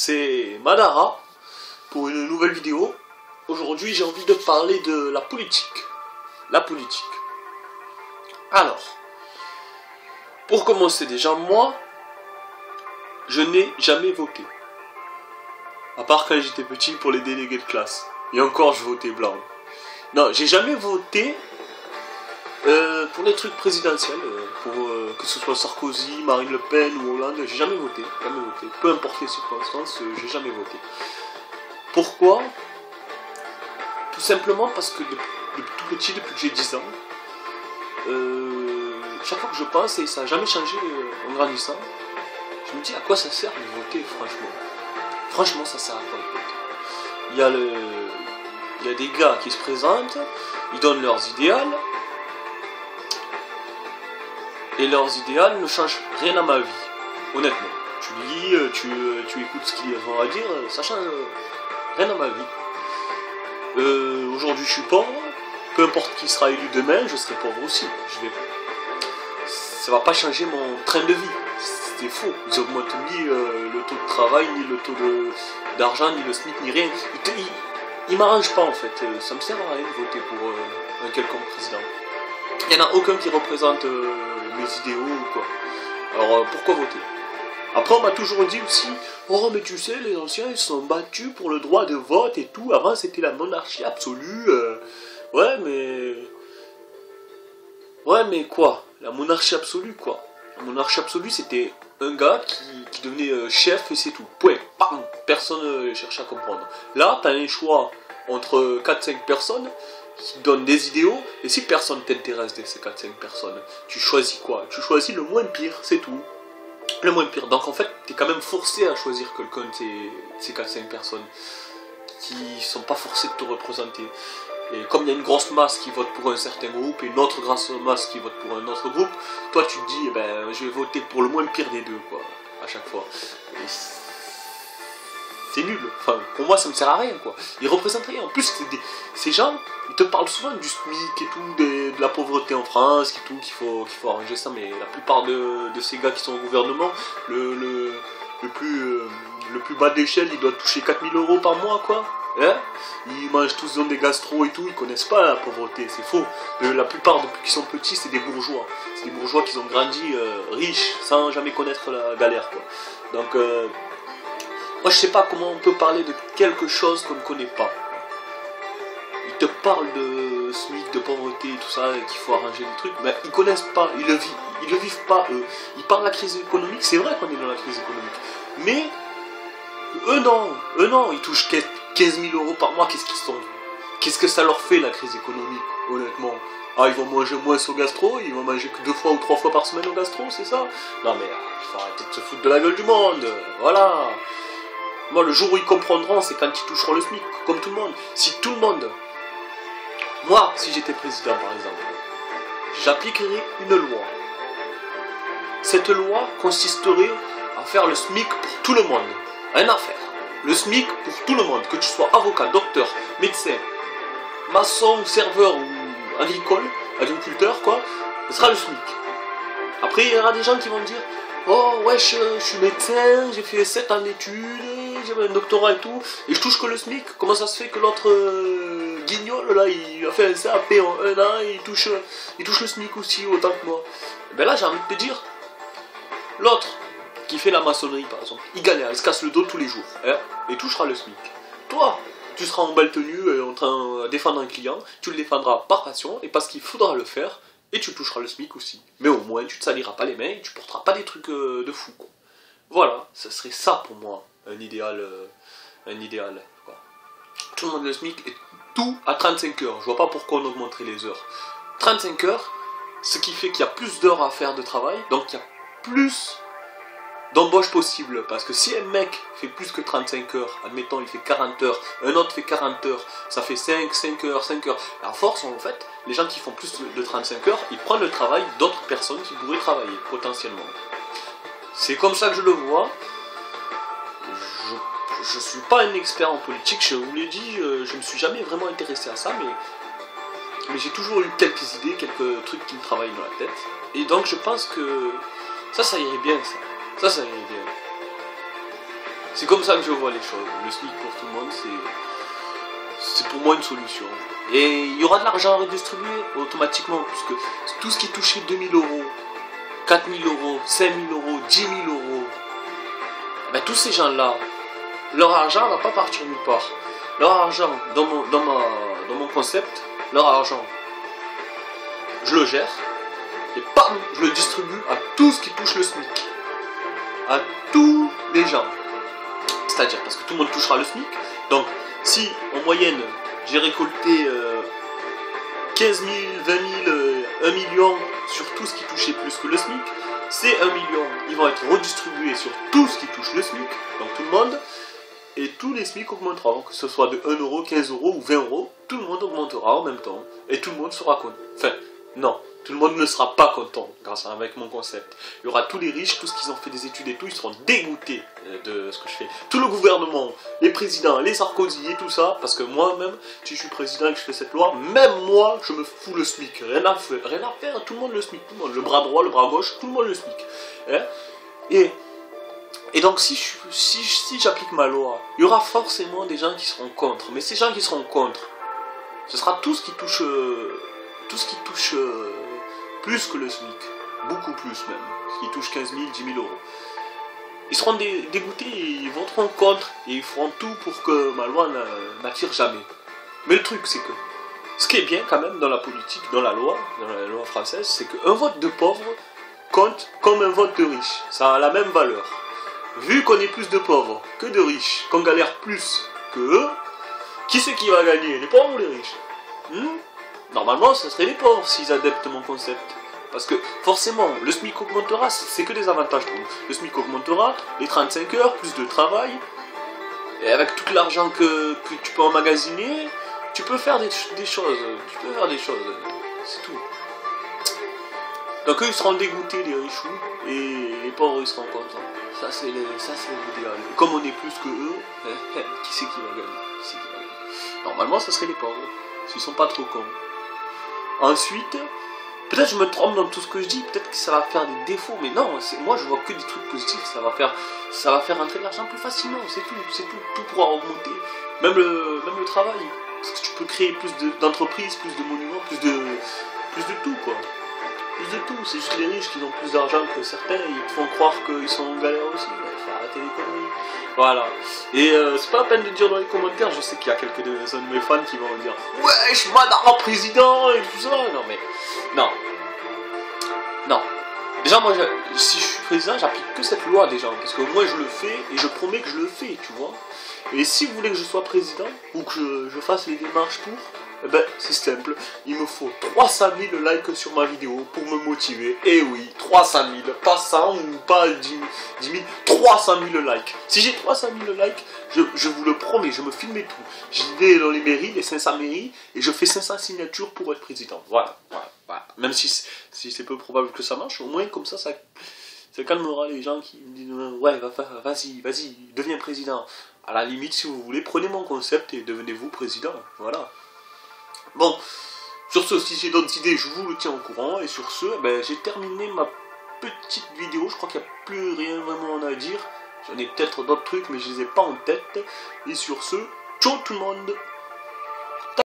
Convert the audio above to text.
c'est Madara pour une nouvelle vidéo. Aujourd'hui, j'ai envie de parler de la politique. La politique. Alors, pour commencer déjà, moi, je n'ai jamais voté. À part quand j'étais petit pour les délégués de classe. Et encore, je votais blanc. Non, j'ai jamais voté pour les trucs présidentiels, pour que ce soit Sarkozy, Marine Le Pen ou Hollande, j'ai jamais voté, peu importe les circonstances, j'ai jamais voté. Pourquoi? Tout simplement parce que depuis tout petit, depuis que j'ai 10 ans, chaque fois que je pense, et ça n'a jamais changé en grandissant, je me dis à quoi ça sert de voter, franchement. Franchement, ça sert à quoi de voter? Il y a des gars qui se présentent, ils donnent leurs idéaux, et leurs idéaux ne changent rien à ma vie, honnêtement. Tu lis, tu écoutes ce qu'ils ont à dire, ça change rien à ma vie. Aujourd'hui je suis pauvre, peu importe qui sera élu demain, je serai pauvre aussi. Ça va pas changer mon train de vie, c'est faux. Ils augmentent ni le taux de travail, ni le taux d'argent, ni le SMIC, ni rien. Ils m'arrangent pas en fait, ça me sert à rien de voter pour un quelconque président. Il n'y en a aucun qui représente mes idéaux ou quoi. Alors pourquoi voter? Après on m'a toujours dit aussi, oh mais tu sais les anciens ils se sont battus pour le droit de vote et tout, avant c'était la monarchie absolue, ouais mais quoi? La monarchie absolue quoi? La monarchie absolue c'était un gars qui devenait chef et c'est tout, point, bam, personne ne cherche à comprendre. Là t'as un choix entre 4-5 personnes qui donnent des idéaux, et si personne t'intéresse de ces 4-5 personnes, tu choisis quoi? Tu choisis le moins pire, c'est tout. Le moins pire. Donc en fait, t'es quand même forcé à choisir quelqu'un de ces 4-5 personnes qui sont pas forcées de te représenter. Et comme il y a une grosse masse qui vote pour un certain groupe et une autre grosse masse qui vote pour un autre groupe, toi tu te dis, eh ben, je vais voter pour le moins pire des deux, quoi, à chaque fois. Et c'est nul, enfin pour moi ça me sert à rien quoi. Ils représentent rien. En plus ces gens, ils te parlent souvent du SMIC et tout, de la pauvreté en France et tout, qu'il faut arranger ça, mais la plupart de ces gars qui sont au gouvernement, le plus bas d'échelle, il doit toucher 4000 € par mois quoi. Hein, ils mangent tous, ils ont des gastro et tout, ils connaissent pas la pauvreté, c'est faux. La plupart depuis qu'ils sont petits, c'est des bourgeois. C'est des bourgeois qui ont grandi riches sans jamais connaître la galère quoi. Donc moi je sais pas comment on peut parler de quelque chose qu'on ne connaît pas. Ils te parlent de SMIC, de pauvreté et tout ça, qu'il faut arranger des trucs, mais ils connaissent pas, ils le vivent pas eux. Ils parlent de la crise économique, c'est vrai qu'on est dans la crise économique, mais eux non, ils touchent 15 000 € par mois, qu'est-ce que ça leur fait la crise économique, honnêtement? Ah, ils vont manger moins au gastro, ils vont manger que 2 fois ou 3 fois par semaine au gastro, c'est ça? Non mais il faut arrêter de se foutre de la gueule du monde, voilà. Moi, le jour où ils comprendront, c'est quand ils toucheront le SMIC, comme tout le monde. Si tout le monde... Moi, si j'étais président, par exemple, j'appliquerais une loi. Cette loi consisterait à faire le SMIC pour tout le monde. Rien à faire. Le SMIC pour tout le monde. Que tu sois avocat, docteur, médecin, maçon, serveur ou agriculteur, quoi, ce sera le SMIC. Après, il y aura des gens qui vont me dire, oh ouais, je suis médecin, j'ai fait 7 ans d'études, j'ai un doctorat et tout, et je touche que le SMIC. Comment ça se fait que l'autre guignol, là, il a fait un CAP en 1 an, et il touche le SMIC aussi, autant que moi? Et ben là, j'ai envie de te dire, l'autre, qui fait la maçonnerie, par exemple, il galère, il se casse le dos tous les jours, hein, et touchera le SMIC. Toi, tu seras en belle tenue, en train de défendre un client, tu le défendras par passion, et parce qu'il faudra le faire, et tu toucheras le SMIC aussi. Mais au moins, tu te saliras pas les mains, et tu porteras pas des trucs de fou, quoi. Voilà, ça serait ça pour moi, un idéal, quoi. Tout le monde le SMIC, et tout à 35 heures. Je vois pas pourquoi on augmenterait les heures. 35 heures, ce qui fait qu'il y a plus d'heures à faire de travail, donc il y a plus d'embauche possible, parce que si un mec fait plus que 35 heures, admettons il fait 40 heures, un autre fait 40 heures, ça fait 5 heures. À force, en fait, les gens qui font plus de 35 heures, ils prennent le travail d'autres personnes qui pourraient travailler, potentiellement. C'est comme ça que je le vois. Je suis pas un expert en politique, je vous l'ai dit, je me suis jamais vraiment intéressé à ça, mais j'ai toujours eu quelques idées, quelques trucs qui me travaillent dans la tête, et donc je pense que ça irait bien, ça irait bien. C'est comme ça que je vois les choses. Le SMIC pour tout le monde, c'est pour moi une solution. Et il y aura de l'argent à redistribuer automatiquement, puisque tout ce qui est touché 2000 euros, 4000 euros, 5000 euros, 10 000 euros, ben, tous ces gens-là, leur argent ne va pas partir nulle part. Leur argent, dans mon concept, leur argent, je le gère, et bam, je le distribue à tout ce qui touche le SMIC. À tous les gens. C'est-à-dire, parce que tout le monde touchera le SMIC. Donc, si en moyenne, j'ai récolté 15 000, 20 000, 1 million sur tout ce qui touchait plus que le SMIC, ces 1 million, ils vont être redistribués sur tout ce qui touche le SMIC, donc tout le monde, et tous les SMIC augmenteront, que ce soit de 1 euro, 15 euros ou 20 euros, tout le monde augmentera en même temps, et tout le monde sera content. Enfin, non, tout le monde ne sera pas content grâce à avec mon concept. Il y aura tous les riches, tous ceux qui ont fait des études et tout, ils seront dégoûtés de ce que je fais. Tout le gouvernement, les présidents, les Sarkozy et tout ça, parce que moi-même, si je suis président et que je fais cette loi, même moi, je me fous le SMIC. Rien à faire, tout le monde le SMIC, tout le monde, le bras droit, le bras gauche, tout le monde le SMIC. Hein? Et donc, si j'applique ma loi, il y aura forcément des gens qui seront contre. Mais ces gens qui seront contre, ce sera tout ce qui touche plus que le SMIC, beaucoup plus même, ce qui touche 15 000, 10 000 euros. Ils seront dégoûtés, ils voteront contre, et ils feront tout pour que ma loi n'attire jamais. Mais le truc, c'est que, ce qui est bien quand même dans la politique, dans la loi française, c'est qu'un vote de pauvre compte comme un vote de riche. Ça a la même valeur. Vu qu'on est plus de pauvres que de riches, qu'on galère plus que eux, qui c'est qui va gagner, les pauvres ou les riches? Normalement, ce serait les pauvres s'ils adeptent mon concept. Parce que forcément, le SMIC augmentera, c'est que des avantages pour nous. Le SMIC augmentera, les 35 heures, plus de travail, et avec tout l'argent que tu peux emmagasiner, tu peux faire des choses. C'est tout. Donc eux, ils seront dégoûtés, les richoux, et les pauvres, ils seront contents. Ça, c'est l'idéal. Comme on est plus que eux, qui c'est qui va gagner? Normalement, ça serait les pauvres, s'ils sont pas trop cons. Ensuite, peut-être je me trompe dans tout ce que je dis, peut-être que ça va faire des défauts, mais non, moi je vois que des trucs positifs, ça va faire rentrer de l'argent plus facilement, c'est tout pourra augmenter, même le travail, parce que tu peux créer plus d'entreprises, plus de monuments, plus de tout quoi, plus de tout, c'est juste les riches qui ont plus d'argent que certains, et ils te font croire qu'ils sont en galère aussi, il faut arrêter les conneries. Voilà. Et c'est pas la peine de dire dans les commentaires, je sais qu'il y a quelques-uns de mes fans qui vont me dire « Ouais, je suis madame président et tout ça !» Non mais, non. Déjà moi, si je suis président, j'applique que cette loi déjà, parce que moi je le fais et je promets que je le fais, tu vois. Et si vous voulez que je sois président, ou que je fasse les démarches pour, eh ben c'est simple, il me faut 300 000 likes sur ma vidéo pour me motiver. Et oui, 300 000, pas 100 ou pas 10 000, 300 000 likes. Si j'ai 300 000 likes, je vous le promets, je me filme et tout. J'y vais dans les mairies, les 500 mairies, et je fais 500 signatures pour être président. Voilà. Même si c'est peu probable que ça marche, au moins comme ça calmera les gens qui me disent ouais, vas-y, deviens président. À la limite, si vous voulez, prenez mon concept et devenez-vous président. Voilà. Bon, sur ce, si j'ai d'autres idées, je vous le tiens au courant. Et sur ce, ben, j'ai terminé ma petite vidéo. Je crois qu'il n'y a plus rien vraiment à dire. J'en ai peut-être d'autres trucs, mais je les ai pas en tête. Et sur ce, ciao tout le monde!